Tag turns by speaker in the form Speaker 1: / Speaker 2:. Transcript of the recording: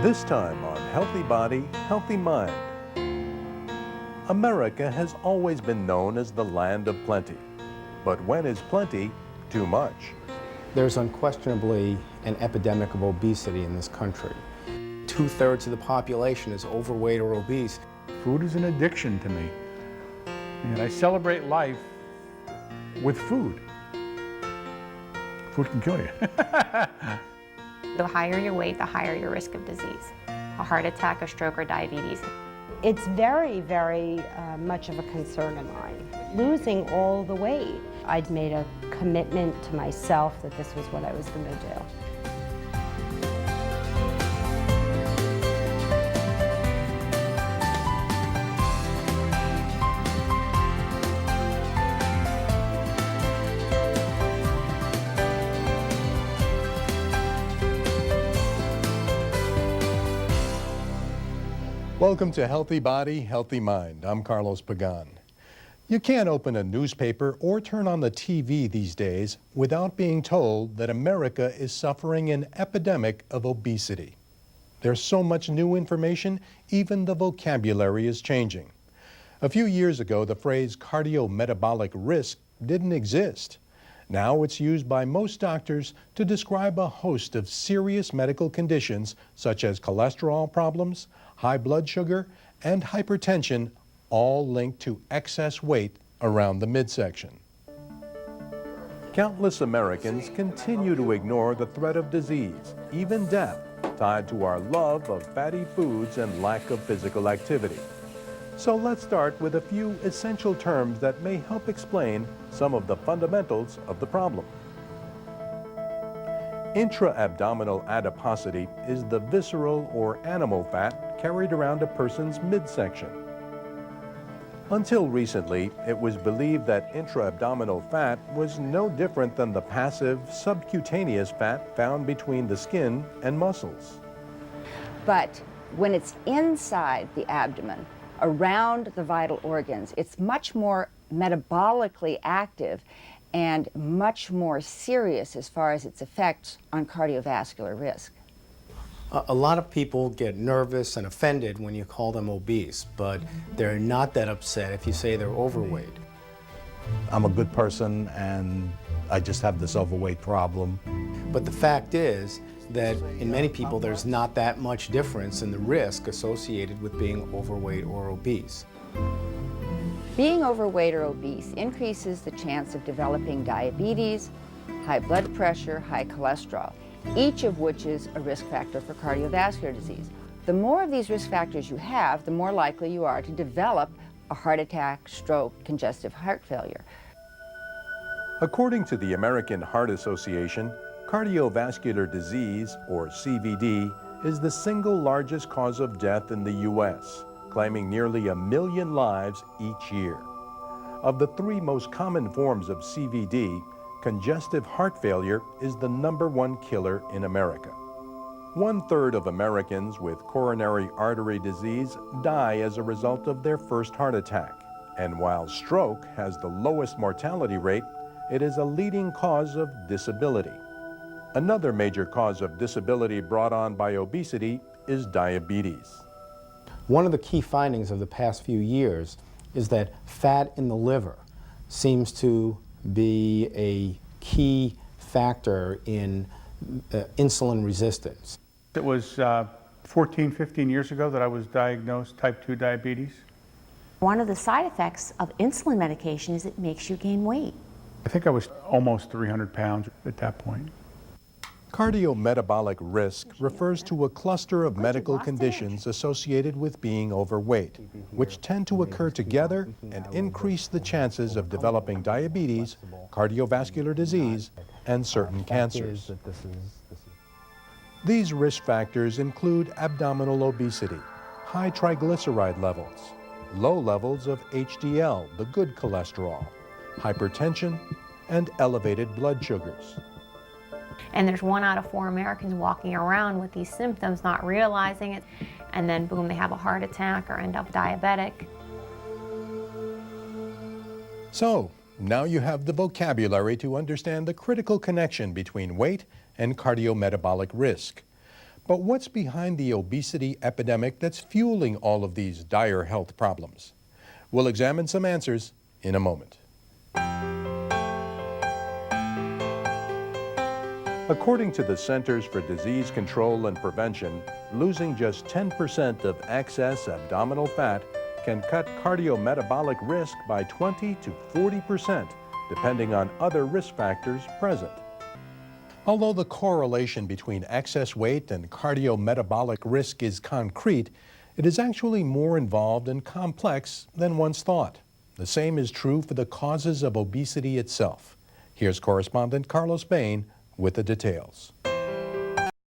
Speaker 1: This time on Healthy Body, Healthy Mind. America has always been known as the land of plenty. But when is plenty too much?
Speaker 2: There's unquestionably an epidemic of obesity in this country. 2/3 of the population is overweight or obese.
Speaker 3: Food is an addiction to me, and I celebrate life with food. Food can kill you.
Speaker 4: The higher your weight, the higher your risk of disease, a heart attack, a stroke, or diabetes.
Speaker 5: It's very, very much of a concern of mine. Losing all the weight, I'd made a commitment to myself that this was what I was going to do.
Speaker 1: Welcome to Healthy Body, Healthy Mind. I'm Carlos Pagan. You can't open a newspaper or turn on the TV these days without being told that America is suffering an epidemic of obesity. There's so much new information, even the vocabulary is changing. A few years ago, the phrase cardiometabolic risk didn't exist. Now it's used by most doctors to describe a host of serious medical conditions such as cholesterol problems, high blood sugar, and hypertension, all linked to excess weight around the midsection. Countless Americans continue to ignore the threat of disease, even death, tied to our love of fatty foods and lack of physical activity. So let's start with a few essential terms that may help explain some of the fundamentals of the problem. Intra-abdominal adiposity is the visceral or animal fat carried around a person's midsection. Until recently, it was believed that intra-abdominal fat was no different than the passive subcutaneous fat found between the skin and muscles.
Speaker 6: But when it's inside the abdomen, around the vital organs, it's much more metabolically active and much more serious as far as its effects on cardiovascular risk.
Speaker 2: A lot of people get nervous and offended when you call them obese, but they're not that upset if you say they're overweight.
Speaker 7: I'm a good person and I just have this overweight problem.
Speaker 2: But the fact is that in many people there's not that much difference in the risk associated with being overweight or obese.
Speaker 6: Being overweight or obese increases the chance of developing diabetes, high blood pressure, high cholesterol, each of which is a risk factor for cardiovascular disease. The more of these risk factors you have, the more likely you are to develop a heart attack, stroke, congestive heart failure.
Speaker 1: According to the American Heart Association, cardiovascular disease, or CVD, is the single largest cause of death in the U.S., claiming nearly 1 million lives each year. Of the 3 most common forms of CVD, congestive heart failure is the #1 killer in America. 1/3 of Americans with coronary artery disease die as a result of their first heart attack. And while stroke has the lowest mortality rate, it is a leading cause of disability. Another major cause of disability brought on by obesity is diabetes.
Speaker 2: One of the key findings of the past few years is that fat in the liver seems to be a key factor in insulin resistance.
Speaker 3: It was 14, 15 years ago that I was diagnosed type 2 diabetes.
Speaker 4: One of the side effects of insulin medication is it makes you gain weight.
Speaker 3: I think I was almost 300 pounds at that point.
Speaker 1: Cardiometabolic risk refers to a cluster of medical conditions associated with being overweight, which tend to occur together and increase the chances of developing diabetes, cardiovascular disease, and certain cancers. These risk factors include abdominal obesity, high triglyceride levels, low levels of HDL, the good cholesterol, hypertension, and elevated blood sugars.
Speaker 4: And there's 1 out of 4 Americans walking around with these symptoms, not realizing it, and then boom, they have a heart attack or end up diabetic.
Speaker 1: So, now you have the vocabulary to understand the critical connection between weight and cardiometabolic risk. But what's behind the obesity epidemic that's fueling all of these dire health problems? We'll examine some answers in a moment. According to the Centers for Disease Control and Prevention, losing just 10% of excess abdominal fat can cut cardiometabolic risk by 20 to 40%, depending on other risk factors present. Although the correlation between excess weight and cardiometabolic risk is concrete, it is actually more involved and complex than once thought. The same is true for the causes of obesity itself. Here's correspondent Carlos Bain with the details.